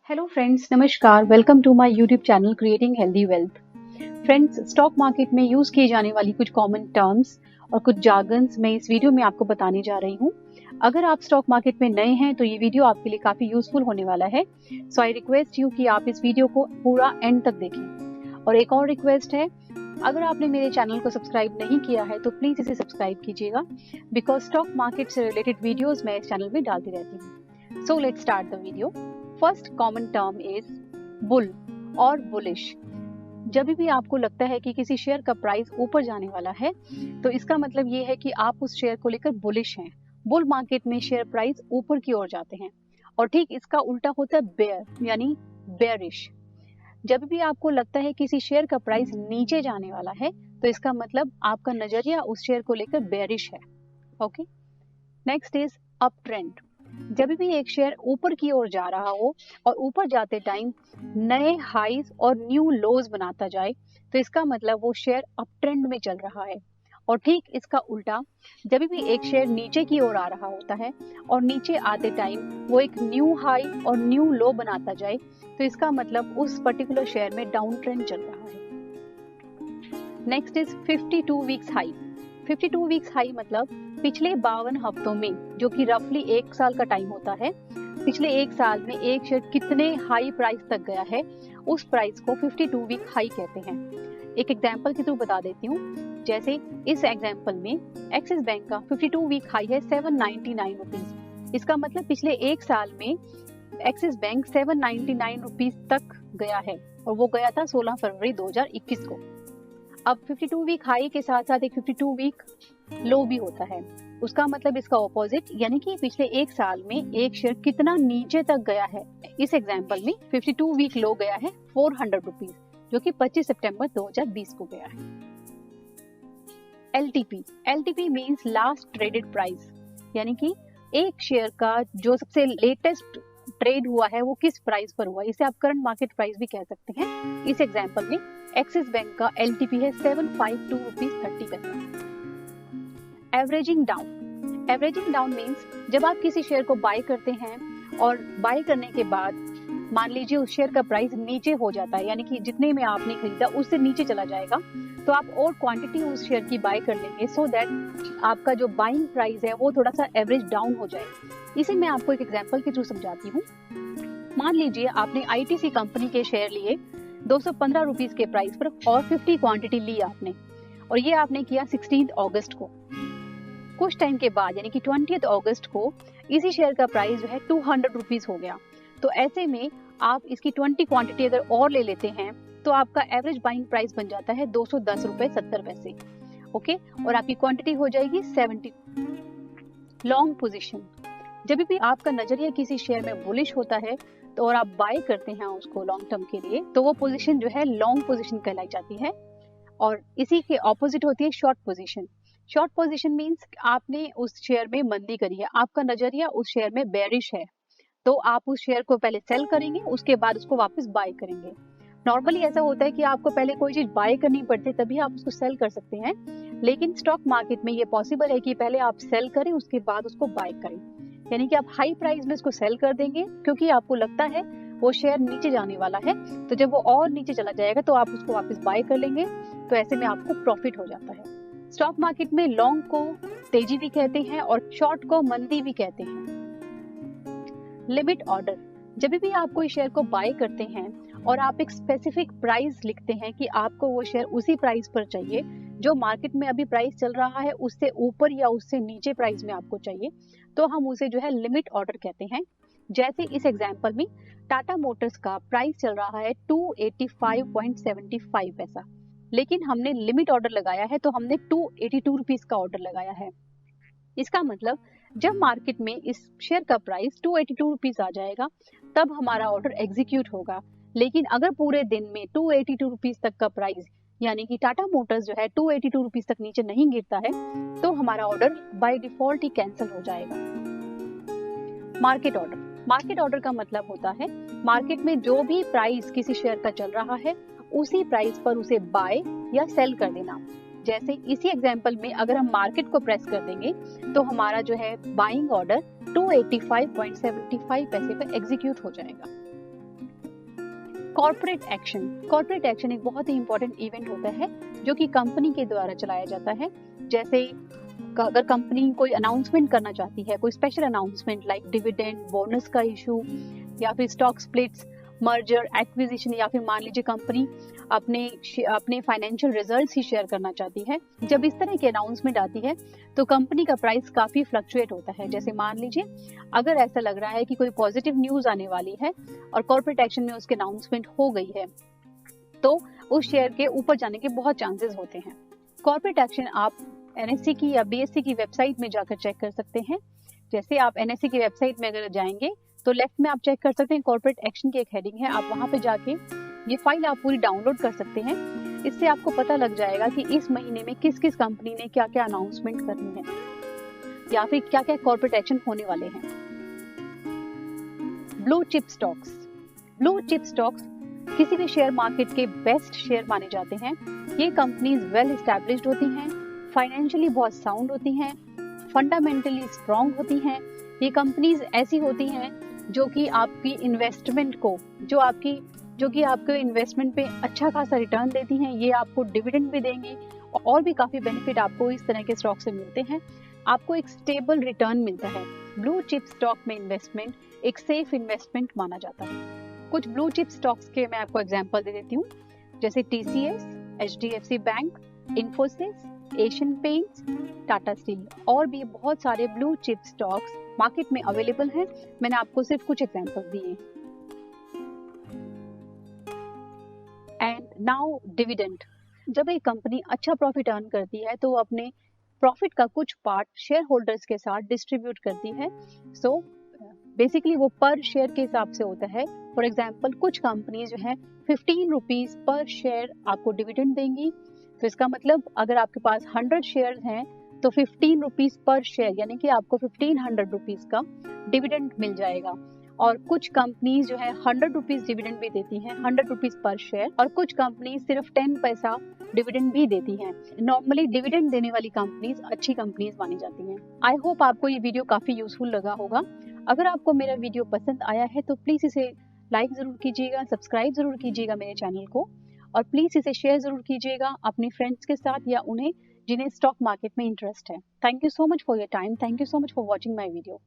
Hello friends, नमस्कार। Welcome to my YouTube channel creating healthy wealth. Friends, stock market में use की जाने वाली कुछ कॉमन टर्म्स और कुछ जार्गन्स मैं इस वीडियो में आपको बताने जा रही हूँ। अगर आप स्टॉक मार्केट में नए हैं तो ये वीडियो आपके लिए काफी यूजफुल होने वाला है। सो आई रिक्वेस्ट यू कि आप इस वीडियो को पूरा एंड तक देखें। और एक और रिक्वेस्ट है, अगर आपने मेरे चैनल को सब्सक्राइब नहीं किया है तो प्लीज इसे सब्सक्राइब कीजिएगा, बिकॉज स्टॉक मार्केट से रिलेटेड वीडियोस मैं इस चैनल में डालती रहती हूँ। So let's start the video. First common term is bull और बुलिश। जब भी आपको लगता है कि किसी शेयर का प्राइस ऊपर जाने वाला है तो इसका मतलब ये है कि आप उस शेयर को लेकर बुलिश हैं। बुल मार्केट में शेयर प्राइस ऊपर की ओर जाते हैं और ठीक इसका उल्टा होता है बेयर यानी बेयरिश। जब भी आपको लगता है किसी शेयर का प्राइस नीचे जाने वाला है तो इसका मतलब आपका नजरिया उस शेयर को लेकर बेयरिश है। Okay, next is up trend. जब भी एक शेयर ऊपर की ओर जा रहा हो और ऊपर जाते टाइम नए हाईज और न्यू लोज बनाता जाए तो इसका मतलब वो शेयर अप ट्रेंड में चल रहा है। और ठीक इसका उल्टा, जब भी एक शेयर नीचे की ओर आ रहा होता है और नीचे आते टाइम वो एक न्यू हाई और न्यू लो बनाता जाए तो इसका मतलब उस पर्टिकुलर शेयर में डाउन ट्रेंड चल रहा है। Next is 52 weeks high. 52 weeks high मतलब पिछले 52 हफ्तों में, जो कि रफली एक साल का टाइम होता है, पिछले एक साल में एक शेयर कितने हाई प्राइस तक गया है उस प्राइस को 52 वीक हाई कहते हैं। एक एग्जांपल के थ्रू बता देती हूँ। जैसे इस एग्जांपल में एक्सिस बैंक का 52 वीक हाई है 799 रुपीज। इसका मतलब पिछले एक साल में एक्सिस बैंक 799 रुपीज तक गया है और वो गया था 16 फरवरी 2021 को। अब 52 वीक हाई के साथ साथ एक 52 वीक लो भी होता है। उसका मतलब इसका ऑपोजिट, यानी कि पिछले एक साल में एक शेयर कितना नीचे तक गया है। इस एग्जांपल में 52 वीक लो गया है 400 रुपीज, जो कि 25 सितंबर 2020 को गया है। LTP, LTP means last traded price, यानी कि एक शेयर का जो सबसे लेटेस्ट ट्रेड हुआ है वो किस प्राइस पर हुआ। इसे आप करंट मार्केट प्राइस भी कह सकते हैं। इस एग्जांपल में एक्सिस बैंक का LTP है 752 रुपीज 30 पैसे। Averaging down, averaging down means जब आप किसी शेयर को बाय करते हैं और बाय करने के बाद मान लीजिए उस शेयर का प्राइस नीचे हो जाता है, यानी कि जितने में आपने खरीदा उससे नीचे चला जाएगा, तो आप और क्वांटिटी उस शेयर की बाय कर लेंगे सो दैट आपका जो बाइंग प्राइस है वो थोड़ा सा एवरेज डाउन हो जाए। इसे मैं आपको एक एग्जांपल के थ्रू समझाती हूँ। मान लीजिए आपने ITC कंपनी के शेयर लिए 215 रुपीज के प्राइस पर और 50 क्वांटिटी ली आपने, और ये आपने किया 16 अगस्त को। कुछ टाइम के बाद यानी कि 20 अगस्त को इसी शेयर का प्राइस जो है 200 रुपीज हो गया। तो ऐसे में आप इसकी 20 क्वांटिटी अगर और ले लेते हैं तो आपका एवरेज बाइंग प्राइस बन जाता है 210 रुपए 70 पैसे। ओके, और आपकी क्वांटिटी हो जाएगी 70। लॉन्ग पोजीशन, जब भी आपका नजरिया किसी शेयर में बुलिश होता है तो और आप बाय करते हैं उसको लॉन्ग टर्म के लिए, तो वो पोजीशन जो है लॉन्ग पोजीशन कहलाई जाती है। और इसी के ऑपोजिट होती है short position. Short position means आपने उस शेयर में मंदी करी है, आपका नजरिया उस शेयर में बेरिश है, तो आप उस शेयर को पहले सेल करेंगे, उसके बाद उसको वापस बाय करेंगे। नॉर्मली ऐसा होता है कि आपको पहले कोई चीज बाय करनी पड़ती है तभी आप उसको सेल कर सकते हैं, लेकिन स्टॉक मार्केट में ये पॉसिबल है कि पहले आप सेल करें उसके बाद उसको बाय करें। यानी कि आप हाई प्राइस में उसको सेल कर देंगे क्योंकि आपको लगता है वो शेयर नीचे जाने वाला है, तो जब वो और नीचे चला जाएगा तो आप उसको वापस बाय कर लेंगे, तो ऐसे में आपको प्रॉफिट हो जाता है। स्टॉक मार्केट में लॉन्ग को तेजी भी कहते हैं और शॉर्ट को मंदी भी कहते हैं। लिमिट ऑर्डर, जब भी आप कोई शेयर को बाय करते हैं और आप एक स्पेसिफिक प्राइस लिखते हैं कि आपको वो शेयर उसी प्राइस पर चाहिए जो मार्केट में अभी प्राइस चल रहा है, उससे ऊपर या उससे नीचे प्राइस में आपको चाहिए, तो हम उसे जो है लिमिट ऑर्डर कहते हैं। जैसे इस एग्जांपल में टाटा मोटर्स का प्राइस चल रहा है 285.75 पैसा, लेकिन हमने लिमिट ऑर्डर लगाया है तो हमने 282 रुपीज का ऑर्डर लगाया है। इसका मतलब जब मार्केट में इस शेयर का प्राइस 282 रुपीज आ जाएगा तब हमारा ऑर्डर एग्जीक्यूट होगा। लेकिन अगर पूरे दिन में 282 रुपीज तक का प्राइस यानी कि टाटा मोटर्स जो है 282 रुपीज तक नीचे नहीं गिरता है तो हमारा order by default he cancel हो जाएगा। मार्केट ऑर्डर, मार्केट ऑर्डर का मतलब होता है मार्केट में जो भी प्राइस किसी शेयर का चल रहा है उसी प्राइस पर उसे बाय या सेल कर देना। जैसे इसी एग्जांपल में अगर हम मार्केट को प्रेस कर देंगे तो हमारा जो है बाइंग ऑर्डर 285.75 पैसे पर एग्जीक्यूट हो जाएगा। कॉर्पोरेट एक्शन एक बहुत ही इंपॉर्टेंट इवेंट होता है जो कि कंपनी के द्वारा चलाया जाता है। जैसे अगर कंपनी कोई अनाउंसमेंट करना चाहती है, कोई special announcement like dividend, bonus का इशू या फिर स्टॉक स्प्लिट्स, मर्जर, एक्विजिशन, या फिर मान लीजिए कंपनी अपने फाइनेंशियल रिजल्ट्स ही शेयर करना चाहती है। जब इस तरह की अनाउंसमेंट आती है तो कंपनी का प्राइस काफी फ्लक्चुएट होता है। जैसे मान लीजिए अगर ऐसा लग रहा है कि कोई पॉजिटिव न्यूज आने वाली है और कॉर्पोरेट एक्शन में उसकी अनाउंसमेंट हो गई है तो उस शेयर के ऊपर जाने के बहुत चांसेस होते हैं। कॉर्पोरेट एक्शन आप एनएससी की या बीएससी की वेबसाइट में जाकर चेक कर सकते हैं। जैसे आप एनएससी की वेबसाइट में अगर जाएंगे तो लेफ्ट में आप चेक कर सकते हैं कॉर्पोरेट एक्शन की एक हेडिंग है, आप वहां पे जाके ये फाइल आप पूरी डाउनलोड कर सकते हैं। इससे आपको पता लग जाएगा कि इस महीने में किस किस कंपनी ने क्या क्या अनाउंसमेंट करनी है या फिर क्या क्या कॉर्पोरेट एक्शन होने वाले हैं। ब्लू चिप स्टॉक्स किसी भी शेयर मार्केट के बेस्ट शेयर माने जाते हैं। ये कंपनीज वेल एस्टैब्लिश्ड होती हैं, फाइनेंशियली बहुत साउंड होती हैं, फंडामेंटली स्ट्रांग होती हैं। ये कंपनीज ऐसी होती हैं जो कि आपकी इन्वेस्टमेंट को जो कि आपके इन्वेस्टमेंट पे अच्छा खासा रिटर्न देती हैं। ये आपको डिविडेंड भी देंगी और भी काफी बेनिफिट आपको इस तरह के स्टॉक से मिलते हैं। आपको एक स्टेबल रिटर्न मिलता है। ब्लू चिप स्टॉक में इन्वेस्टमेंट एक सेफ इन्वेस्टमेंट माना जाता है। कुछ ब्लू चिप स्टॉक्स के मैं आपको एग्जांपल दे देती हूँ, जैसे TCS, HDFC bank, Infosys, Asian paints, Tata steel और भी बहुत सारे ब्लू चिप स्टॉक्स मार्केट में अवेलेबल हैं। मैंने आपको सिर्फ कुछ एग्जांपल दिए। And now dividend. जब एक कंपनी अच्छा प्रॉफिट अर्न करती है तो वो अपने प्रॉफिट का कुछ पार्ट शेयर होल्डर्स के साथ डिस्ट्रीब्यूट करती है। सो बेसिकली वो पर शेयर के हिसाब से होता है। फॉर एग्जाम्पल कुछ कंपनीज जो है 15 रुपीज पर शेयर आपको डिविडेंड देंगी। तो इसका मतलब अगर आपके पास 100 शेयर हैं तो 15 रुपीज पर शेयर यानी कि आपको 1500 रुपीज का डिविडेंड मिल जाएगा। और कुछ कंपनीज जो है 100 रुपीज डिविडेंड भी देती हैं, 100 रुपीज पर शेयर, और कुछ कंपनीज सिर्फ 10 पैसा डिविडेंड भी देती हैं। नॉर्मली डिविडेंड देने वाली कंपनीज अच्छी कंपनीज मानी जाती हैं। आई होप आपको ये वीडियो काफी यूजफुल लगा होगा। अगर आपको मेरा वीडियो पसंद आया है तो प्लीज इसे लाइक जरूर कीजिएगा, सब्सक्राइब जरूर कीजिएगा मेरे चैनल को, और प्लीज इसे शेयर जरूर कीजिएगा अपने फ्रेंड्स के साथ या उन्हें जिन्हें स्टॉक मार्केट में इंटरेस्ट है। Thank you so much for your time. Thank you so much for watching my video.